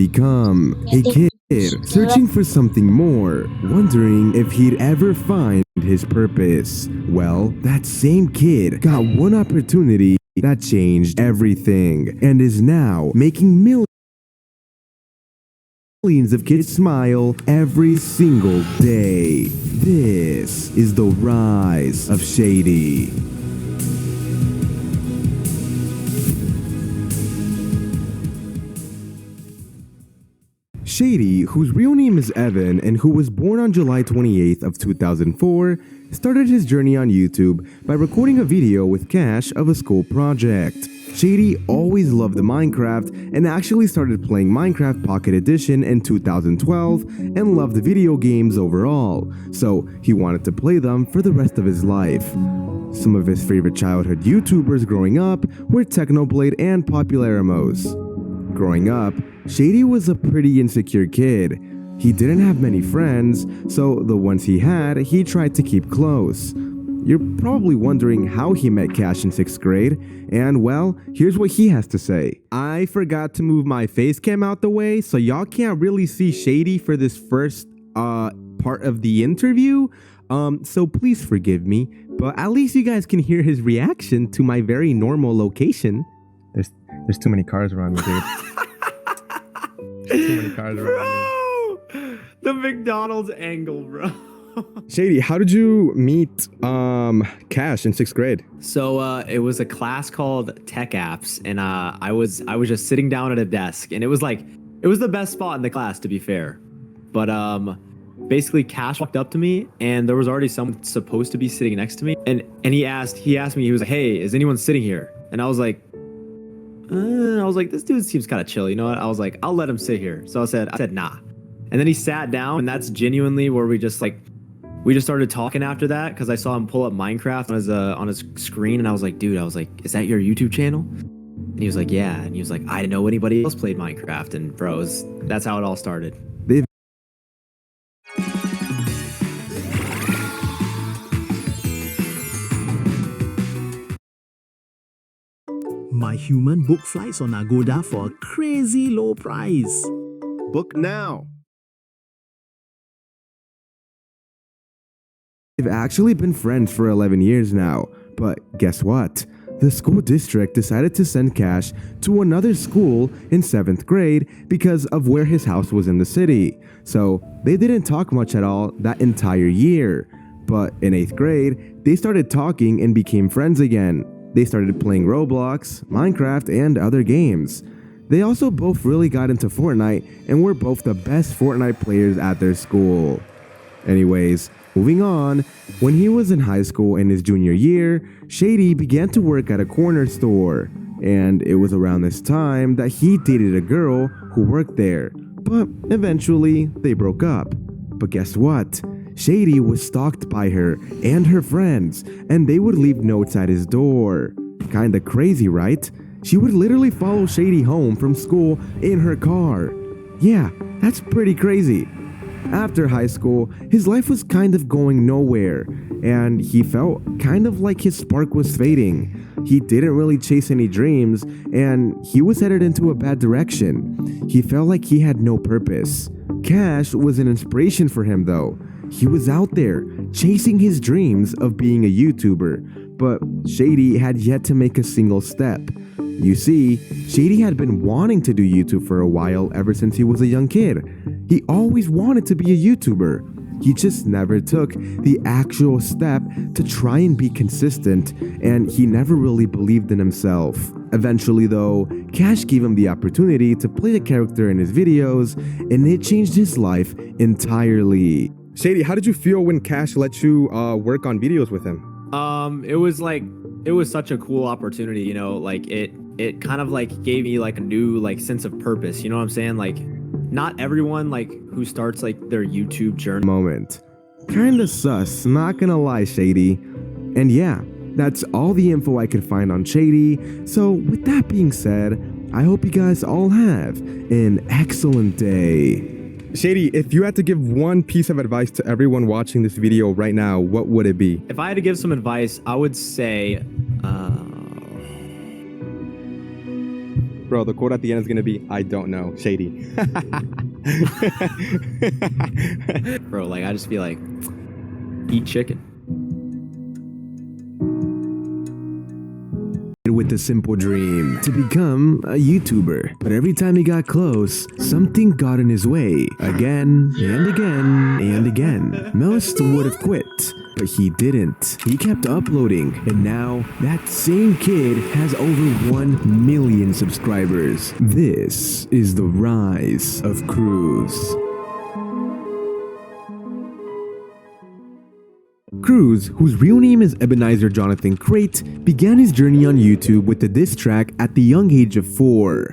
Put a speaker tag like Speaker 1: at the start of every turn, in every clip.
Speaker 1: become a kid searching for something more, wondering if he'd ever find his purpose. Well, that same kid got one opportunity that changed everything and is now making millions of kids smile every single day. This is the rise of Shady. Shady, whose real name is Evan and who was born on July 28th of 2004, started his journey on YouTube by recording a video with Cash of a school project. Shady always loved Minecraft and actually started playing Minecraft Pocket Edition in 2012 and loved video games overall, so he wanted to play them for the rest of his life. Some of his favorite childhood YouTubers growing up were Technoblade and Popularamos. Growing up, Shady was a pretty insecure kid. He didn't have many friends, so the ones he had, he tried to keep close. You're probably wondering how he met Cash in 6th grade, and well, here's what he has to say. I forgot to move my face cam out the way, so y'all can't really see Shady for this first part of the interview, so please forgive me, but at least you guys can hear his reaction to my very normal location. There's too many cars around me, dude. There's too many cars around me.
Speaker 2: The McDonald's angle, bro.
Speaker 1: Shady, how did you meet Cash in 6th grade?
Speaker 2: So it was a class called Tech Apps, and I was just sitting down at a desk, and it was the best spot in the class, to be fair. But basically Cash walked up to me, and there was already someone supposed to be sitting next to me, and he asked me, he was like, "Hey, is anyone sitting here?" And I was like, this dude seems kind of chill, you know what? I was like, I'll let him sit here. So I said, nah. And then he sat down, and that's genuinely where we just started talking after that, because I saw him pull up Minecraft on his screen, and I was like, dude, is that your YouTube channel? And he was like, yeah. And he was like, I didn't know anybody else played Minecraft. And bro, that's how it all started.
Speaker 3: My Human book flights on Agoda for a crazy low price.
Speaker 1: Book now. They've actually been friends for 11 years now, but guess what? The school district decided to send Cash to another school in 7th grade because of where his house was in the city. So they didn't talk much at all that entire year. But in 8th grade, they started talking and became friends again. They started playing Roblox, Minecraft, and other games. They also both really got into Fortnite and were both the best Fortnite players at their school. Anyways, moving on, when he was in high school in his junior year, Shady began to work at a corner store. And it was around this time that he dated a girl who worked there. But eventually, they broke up. But guess what? Shady was stalked by her and her friends, and they would leave notes at his door. Kinda crazy, right? She would literally follow Shady home from school in her car. Yeah, that's pretty crazy. After high school, his life was kind of going nowhere, and he felt kind of like his spark was fading. He didn't really chase any dreams, and he was headed into a bad direction. He felt like he had no purpose. Cash was an inspiration for him though. He was out there, chasing his dreams of being a YouTuber, but Shady had yet to make a single step. You see, Shady had been wanting to do YouTube for a while ever since he was a young kid. He always wanted to be a YouTuber. He just never took the actual step to try and be consistent, and he never really believed in himself. Eventually though, Cash gave him the opportunity to play a character in his videos, and it changed his life entirely. Shady, how did you feel when Cash let you work on videos with him?
Speaker 2: It was such a cool opportunity, you know, like it kind of like gave me like a new like sense of purpose, you know what I'm saying? Like not everyone like who starts like their YouTube journey.
Speaker 1: Moment. Kinda sus, not gonna lie, Shady. And yeah, that's all the info I could find on Shady. So with that being said, I hope you guys all have an excellent day. Shady, if you had to give one piece of advice to everyone watching this video right now, what would it be?
Speaker 2: If I had to give some advice, I would say,
Speaker 1: Bro, the quote at the end is gonna be, I don't know. Shady.
Speaker 2: Bro, like I just feel like eat chicken.
Speaker 1: With a simple dream to become a YouTuber. But every time he got close, something got in his way. Again and again and again. Most would have quit, but he didn't. He kept uploading, and now that same kid has over 1 million subscribers. This is the rise of Cruz. Cruz, whose real name is Ebenezer Jonathan Crate, began his journey on YouTube with a diss track at the young age of 4.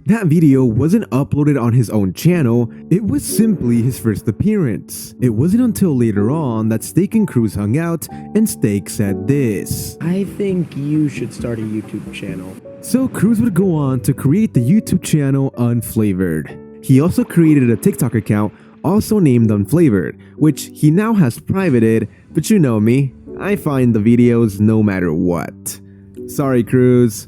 Speaker 1: That video wasn't uploaded on his own channel, it was simply his first appearance. It wasn't until later on that Steak and Cruz hung out, and Steak said this:
Speaker 4: I think you should start a YouTube channel.
Speaker 1: So Cruz would go on to create the YouTube channel Unflavored. He also created a TikTok account also named Unflavored, which he now has privated, but you know me, I find the videos no matter what. Sorry, Cruz.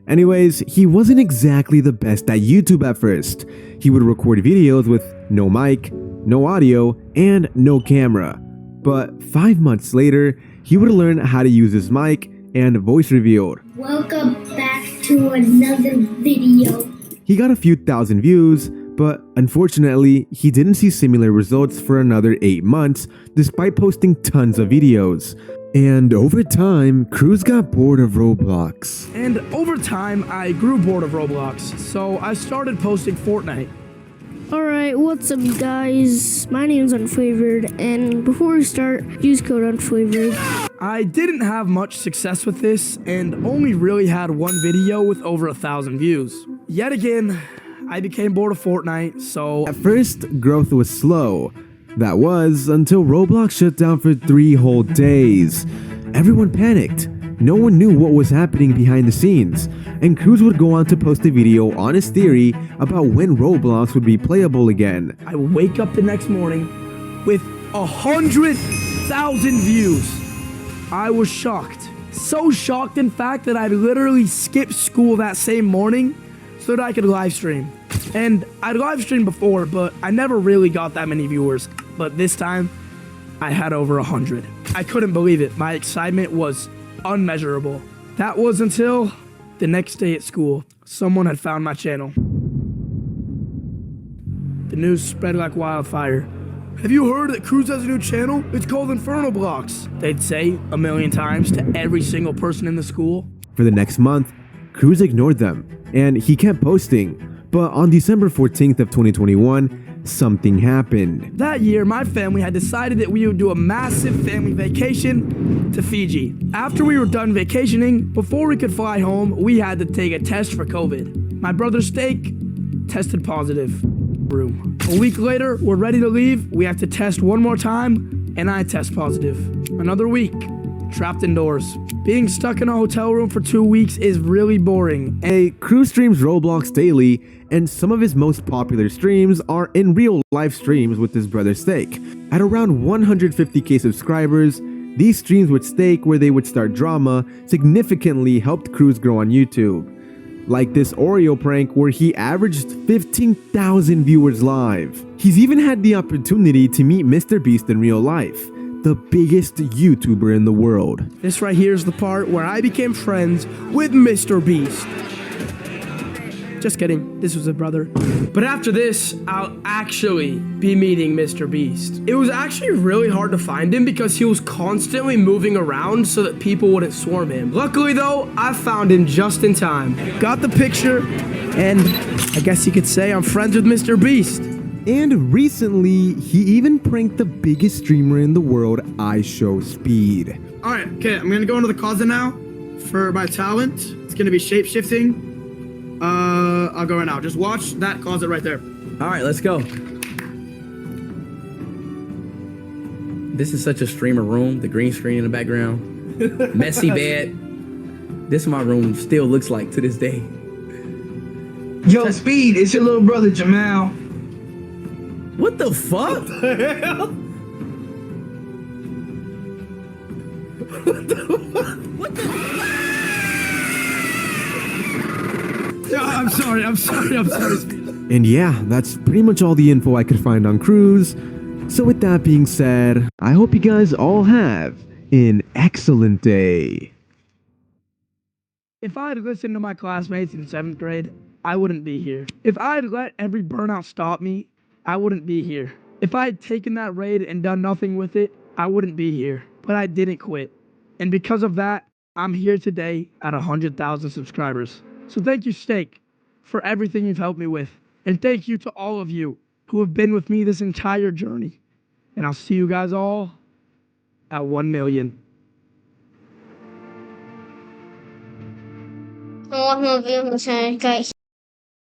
Speaker 1: Anyways, he wasn't exactly the best at YouTube at first. He would record videos with no mic, no audio, and no camera. But 5 months later, he would learn how to use his mic and voice revealed.
Speaker 5: Welcome back to another video.
Speaker 1: He got a few thousand views, but unfortunately, he didn't see similar results for another 8 months despite posting tons of videos. And over time, Cruz got bored of Roblox.
Speaker 6: And over time, I grew bored of Roblox, so I started posting Fortnite.
Speaker 7: Alright, what's up guys? My name's Unflavored, and before we start, use code Unflavored.
Speaker 6: I didn't have much success with this, and only really had one video with over 1,000 views. Yet again, I became bored of Fortnite, so...
Speaker 1: At first, growth was slow. That was until Roblox shut down for 3 whole days. Everyone panicked. No one knew what was happening behind the scenes, and Cruz would go on to post a video on his theory about when Roblox would be playable again.
Speaker 6: I wake up the next morning with 100,000 views. I was shocked. So shocked, in fact, that I literally skipped school that same morning so that I could live stream. And I'd live streamed before, but I never really got that many viewers. But this time, I had over 100. I couldn't believe it. My excitement was unmeasurable. That was until the next day at school. Someone had found my channel. The news spread like wildfire. Have you heard that Cruz has a new channel? It's called Inferno Blocks. They'd say 1,000,000 times to every single person in the school.
Speaker 1: For the next month, Cruz ignored them, and he kept posting. But on December 14th of 2021, something happened.
Speaker 6: That year, my family had decided that we would do a massive family vacation to Fiji. After we were done vacationing, before we could fly home, we had to take a test for COVID. My brother Steak tested positive. Room. A week later, we're ready to leave. We have to test one more time, and I test positive. Another week, trapped indoors. Being stuck in a hotel room for 2 weeks is really boring.
Speaker 1: Cruz streams Roblox daily, and some of his most popular streams are in real life streams with his brother Steak. At around 150k subscribers, these streams with Steak where they would start drama significantly helped Cruz grow on YouTube. Like this Oreo prank where he averaged 15,000 viewers live. He's even had the opportunity to meet Mr. Beast in real life, the biggest YouTuber in the world.
Speaker 6: This right here is the part where I became friends with Mr. Beast. Just kidding, this was a brother. But after this, I'll actually be meeting Mr. Beast. It was actually really hard to find him because he was constantly moving around so that people wouldn't swarm him. Luckily though, I found him just in time. Got the picture, and I guess you could say I'm friends with Mr. Beast.
Speaker 1: And recently, he even pranked the biggest streamer in the world, iShowSpeed.
Speaker 6: Alright, okay, I'm gonna go into the closet now for my talent. It's gonna be shape-shifting. I'll go right now. Just watch that closet right there.
Speaker 8: All right, let's go. This is such a streamer room. The green screen in the background. Messy bed. This is my room still looks like to this day.
Speaker 9: Yo, Speed, it's your little brother Jamal.
Speaker 8: What the fuck?
Speaker 6: I'm sorry, Speed.
Speaker 1: And yeah, that's pretty much all the info I could find on Cruz. So with that being said, I hope you guys all have an excellent day.
Speaker 6: If I had listened to my classmates in 7th grade, I wouldn't be here. If I had let every burnout stop me, I wouldn't be here. If I had taken that raid and done nothing with it, I wouldn't be here. But I didn't quit. And because of that, I'm here today at 100,000 subscribers. So thank you, Steak, for everything you've helped me with. And thank you to all of you who have been with me this entire journey. And I'll see you guys all at 1 million.
Speaker 5: Oh, I'm gonna be on the side, guys.